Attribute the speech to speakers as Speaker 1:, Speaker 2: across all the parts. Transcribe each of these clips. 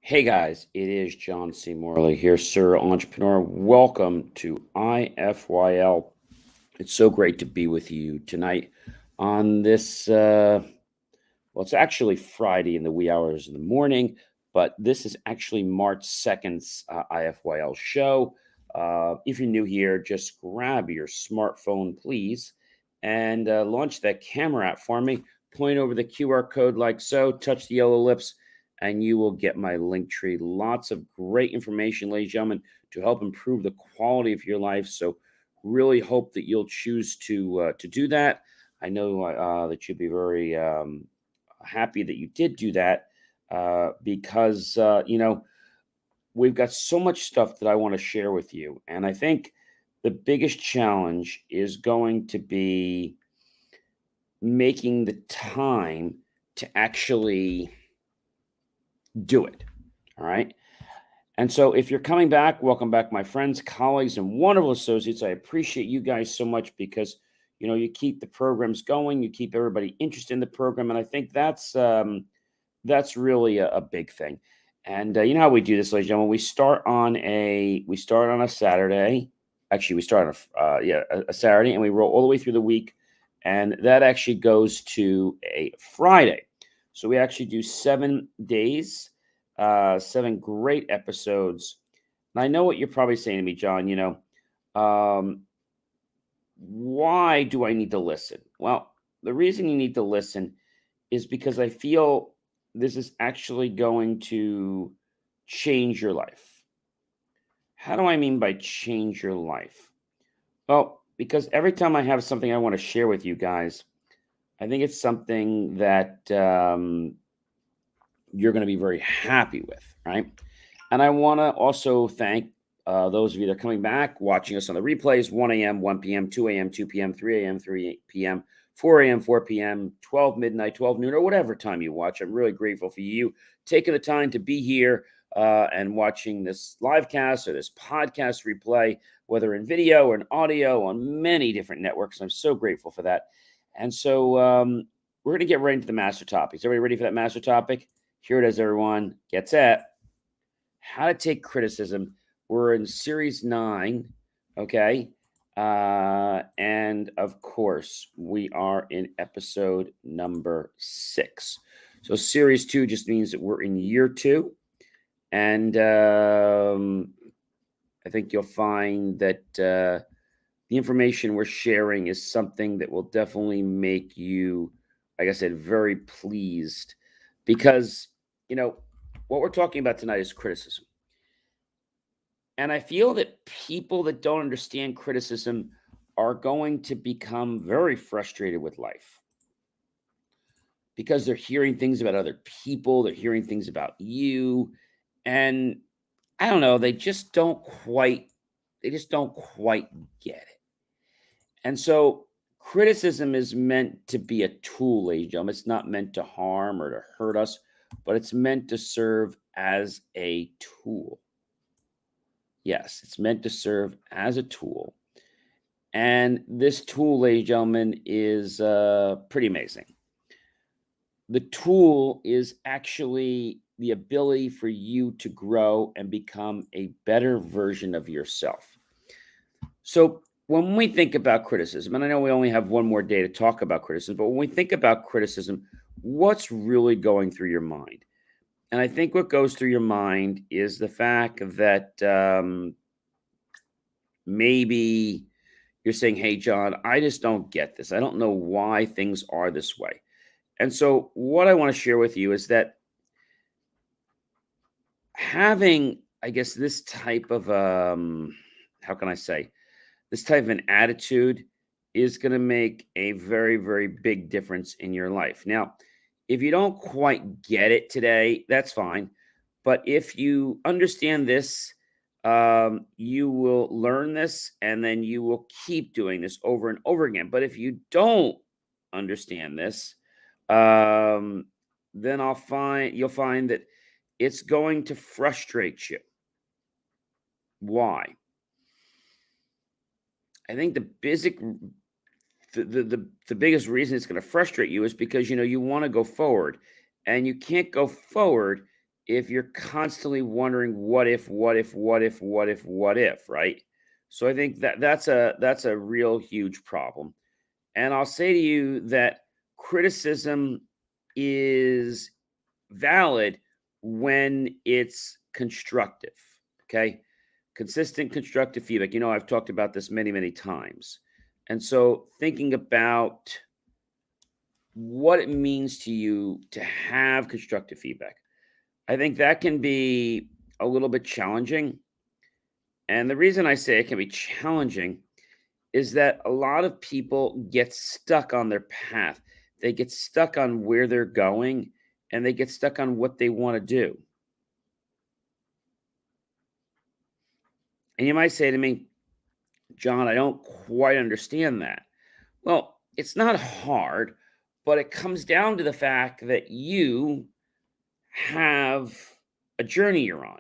Speaker 1: Hey guys, it is John C. Morley here, Sir Entrepreneur. Welcome to IFYL. It's so great to be with you tonight on this. It's actually Friday in the wee hours of the morning, but this is actually March 2nd's IFYL show. If you're new here, just grab your smartphone, please, and launch that camera app for me. Point over the QR code like so, touch the yellow lips, and you will get my link tree. Lots of great information, ladies and gentlemen, to help improve the quality of your life. So, really hope that you'll choose to do that. I know that you'll be very happy that you did do that because we've got so much stuff that I want to share with you, and I think the biggest challenge is going to be making the time to actually do it. All right. And so, if you're coming back, welcome back, my friends, colleagues, and wonderful associates. I appreciate you guys so much because you keep the programs going, you keep everybody interested in the program, and I think that's really a big thing. And you know how we do this, ladies and gentlemen. We start on a Saturday. Actually, we start on a Saturday, and we roll all the way through the week, and that actually goes to a Friday. So we actually do 7 days, 7 great episodes. And I know what you're probably saying to me, John. Um, why do I need to listen? Well, the reason you need to listen is because I feel this is actually going to change your life. How do I mean by change your life? Well, because every time I have something I want to share with you guys, I think it's something that you're going to be very happy with, right? And I want to also thank those of you that are coming back, watching us on the replays 1 a.m., 1 p.m., 2 a.m., 2 p.m., 3 a.m., 3 p.m., 4 a.m., 4 p.m., 12 midnight, 12 noon, or whatever time you watch. I'm really grateful for you taking the time to be here and watching this live cast or this podcast replay, whether in video or in audio on many different networks. I'm so grateful for that. And so we're going to get right into the master topics. Everybody ready for that master topic? Here it is, everyone. Get set. How to take criticism. We're in series 9, okay? And of course, we are in episode number 6. So series 2 just means that we're in year 2. And I think you'll find that the information we're sharing is something that will definitely make you, like I said, very pleased because, what we're talking about tonight is criticism. And I feel that people that don't understand criticism are going to become very frustrated with life because they're hearing things about other people, they're hearing things about you, and I don't know, they just don't quite get it. And so criticism is meant to be a tool, ladies and gentlemen. It's not meant to harm or to hurt us, but it's meant to serve as a tool. Yes, it's meant to serve as a tool. And this tool, ladies and gentlemen, is pretty amazing. The tool is actually the ability for you to grow and become a better version of yourself. So, when we think about criticism, and I know we only have one more day to talk about criticism, but when we think about criticism, what's really going through your mind? And I think what goes through your mind is the fact that maybe you're saying, "Hey, John, I just don't get this. I don't know why things are this way." And so, what I want to share with you is that having, I guess, this type of, how can I say, this type of an attitude is going to make a very, very big difference in your life. Now, if you don't quite get it today, that's fine. But if you understand this, you will learn this and then you will keep doing this over and over again. But if you don't understand this, um, then you'll find that it's going to frustrate you. Why? I think the biggest reason it's going to frustrate you is because you want to go forward and you can't go forward if you're constantly wondering what if, what if, what if, what if, what if, right? So I think that that's a real huge problem. And I'll say to you that criticism is valid when it's constructive. Okay. Consistent constructive feedback. I've talked about this many, many times. And so thinking about what it means to you to have constructive feedback, I think that can be a little bit challenging. And the reason I say it can be challenging is that a lot of people get stuck on their path. They get stuck on where they're going and they get stuck on what they want to do. And you might say to me, John, I don't quite understand that. Well, it's not hard, but it comes down to the fact that you have a journey you're on.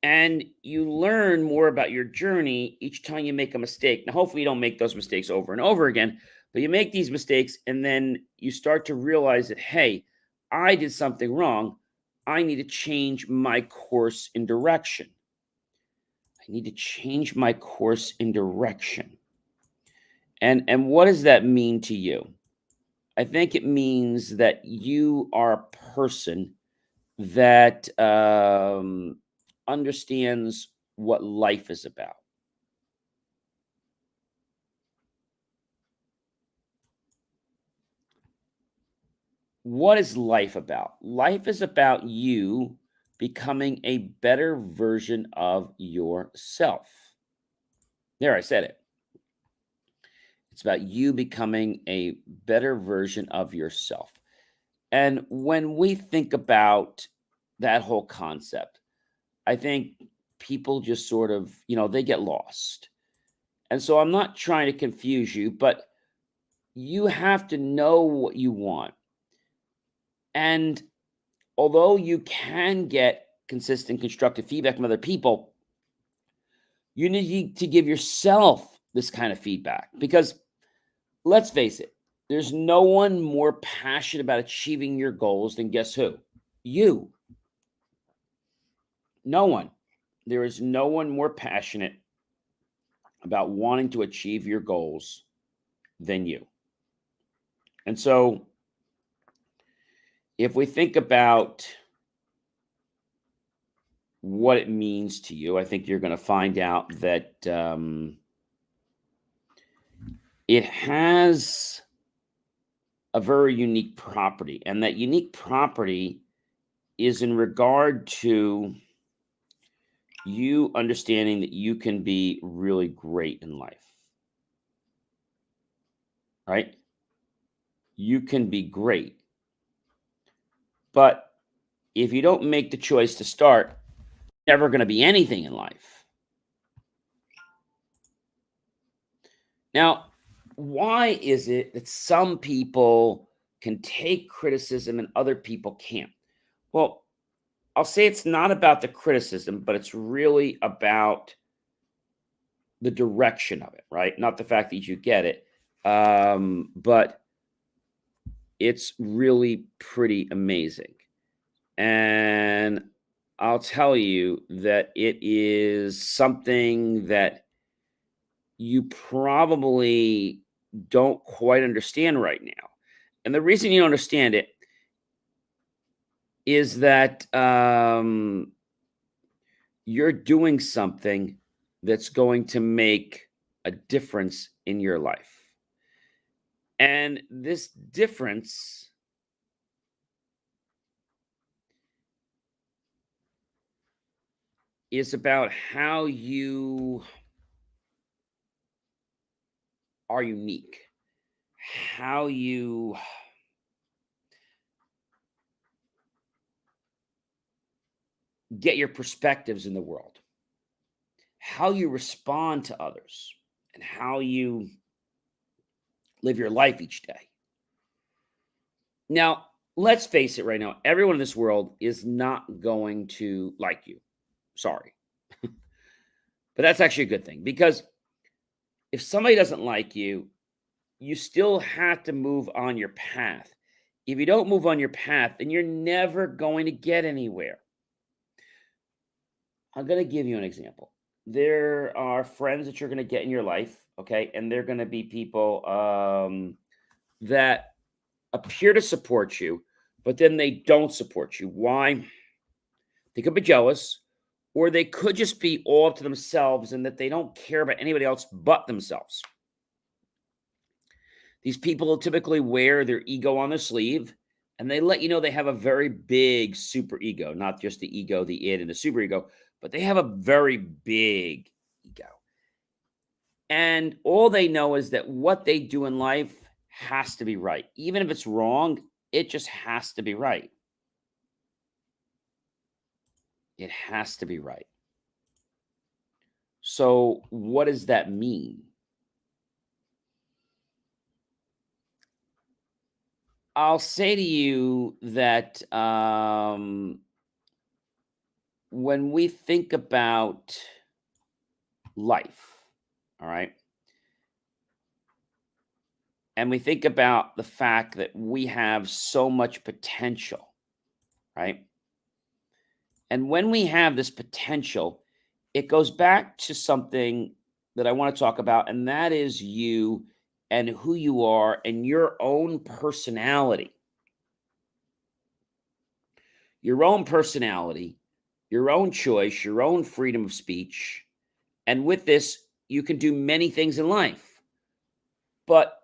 Speaker 1: And you learn more about your journey each time you make a mistake. Now, hopefully, you don't make those mistakes over and over again, but you make these mistakes and then you start to realize that, hey, I did something wrong. I need to change my course in direction. I need to change my course in direction. And what does that mean to you? I think it means that you are a person that understands what life is about. What is life about? Life is about you becoming a better version of yourself. There, I said it. It's about you becoming a better version of yourself. And when we think about that whole concept, I think people just sort of, they get lost. And so I'm not trying to confuse you, but you have to know what you want. And although you can get consistent constructive feedback from other people, you need to give yourself this kind of feedback because let's face it, there's no one more passionate about achieving your goals than guess who? You. No one. There is no one more passionate about wanting to achieve your goals than you. And so if we think about what it means to you, I think you're going to find out that it has a very unique property. And that unique property is in regard to you understanding that you can be really great in life. Right? You can be great. But if you don't make the choice to start, you're never going to be anything in life. Now, why is it that some people can take criticism and other people can't? Well, I'll say it's not about the criticism, but it's really about the direction of it, right? Not the fact that you get it, but it's really pretty amazing. And I'll tell you that it is something that you probably don't quite understand right now. And the reason you don't understand it is that you're doing something that's going to make a difference in your life. And this difference is about how you are unique, how you get your perspectives in the world, how you respond to others, and how you live your life each day. Now, let's face it right now, everyone in this world is not going to like you. Sorry. But that's actually a good thing because if somebody doesn't like you, you still have to move on your path. If you don't move on your path, then you're never going to get anywhere. I'm going to give you an example. There are friends that you're going to get in your life, okay? And they're going to be people that appear to support you, but then they don't support you. Why? They could be jealous, or they could just be all up to themselves and that they don't care about anybody else but themselves. These people typically wear their ego on their sleeve, and they let you know they have a very big super ego, not just the ego, the id, and the super ego, but they have a very big ego. And all they know is that what they do in life has to be right. Even if it's wrong, it just has to be right. It has to be right. So, what does that mean? I'll say to you that when we think about life, all right, and we think about the fact that we have so much potential, right? And when we have this potential, it goes back to something that I want to talk about, and that is you and who you are and your own personality. Your own personality, your own choice, your own freedom of speech. And with this, you can do many things in life. But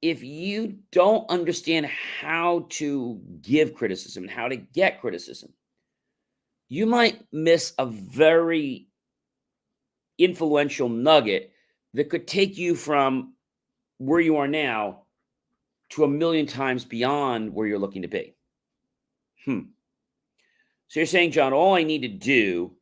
Speaker 1: if you don't understand how to give criticism and how to get criticism, you might miss a very influential nugget that could take you from where you are now to a million times beyond where you're looking to be. So you're saying, John, all I need to do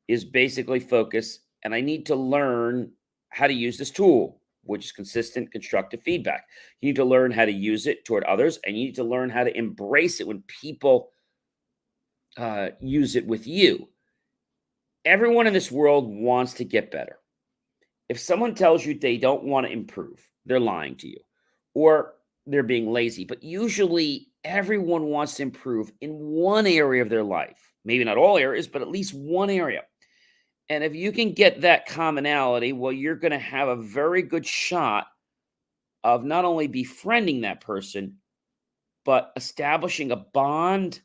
Speaker 1: is basically focus and I need to learn how to use this tool, which is consistent constructive feedback. You need to learn how to use it toward others, and you need to learn how to embrace it when people use it with you. Everyone in this world wants to get better. If someone tells you they don't want to improve, they're lying to you or they're being lazy. But usually, everyone wants to improve in one area of their life. Maybe not all areas, but at least one area. And if you can get that commonality, well, you're going to have a very good shot of not only befriending that person, but establishing a bond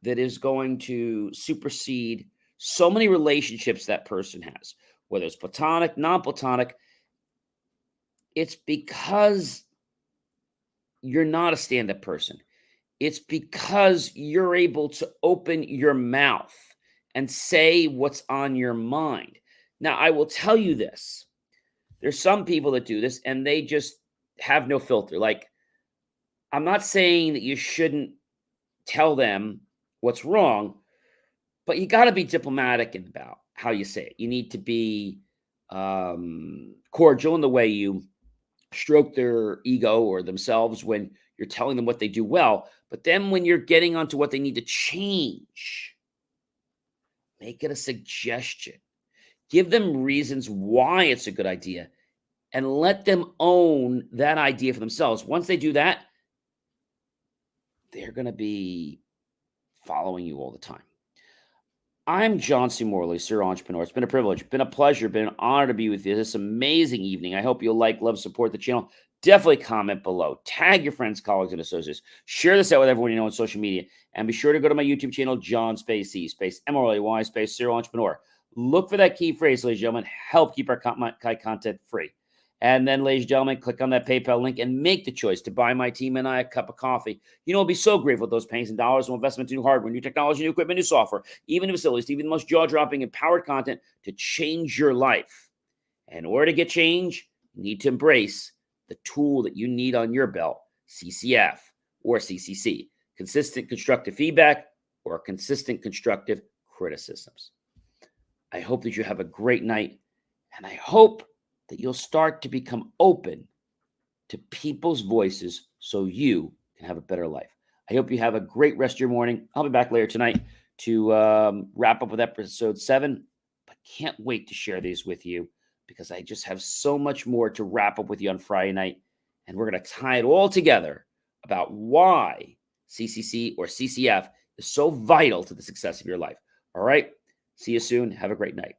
Speaker 1: that is going to supersede so many relationships that person has, whether it's platonic, non platonic. It's because you're not a stand up person. It's because you're able to open your mouth and say what's on your mind. Now, I will tell you this. There's some people that do this and they just have no filter. Like, I'm not saying that you shouldn't tell them what's wrong, but you got to be diplomatic about how you say it. You need to be cordial in the way you stroke their ego or themselves when you're telling them what they do well. But then when you're getting onto what they need to change, make it a suggestion. Give them reasons why it's a good idea and let them own that idea for themselves. Once they do that, they're going to be following you all the time. I'm John C. Morley, Sir Entrepreneur. It's been a privilege, been a pleasure, been an honor to be with you this amazing evening. I hope you'll like, love, support the channel. Definitely comment below. Tag your friends, colleagues, and associates. Share this out with everyone you know on social media. And be sure to go to my YouTube channel, John Space C, Space M-R-L-E-Y, Space Serial Entrepreneur. Look for that key phrase, ladies and gentlemen. Help keep our content free. And then, ladies and gentlemen, click on that PayPal link and make the choice to buy my team and I a cup of coffee. You know, I'll be so grateful with those pennies and dollars. No investment, new hardware, new technology, new equipment, new software, even new facilities, even the most jaw-dropping, empowered content to change your life. And in order to get change, you need to embrace the tool that you need on your belt, CCF or CCC, consistent constructive feedback or consistent constructive criticisms. I hope that you have a great night, and I hope that you'll start to become open to people's voices so you can have a better life. I hope you have a great rest of your morning. I'll be back later tonight to wrap up with episode 7, but can't wait to share these with you because I just have so much more to wrap up with you on Friday night, and we're going to tie it all together about why CCC or CCF is so vital to the success of your life. All right. See you soon. Have a great night.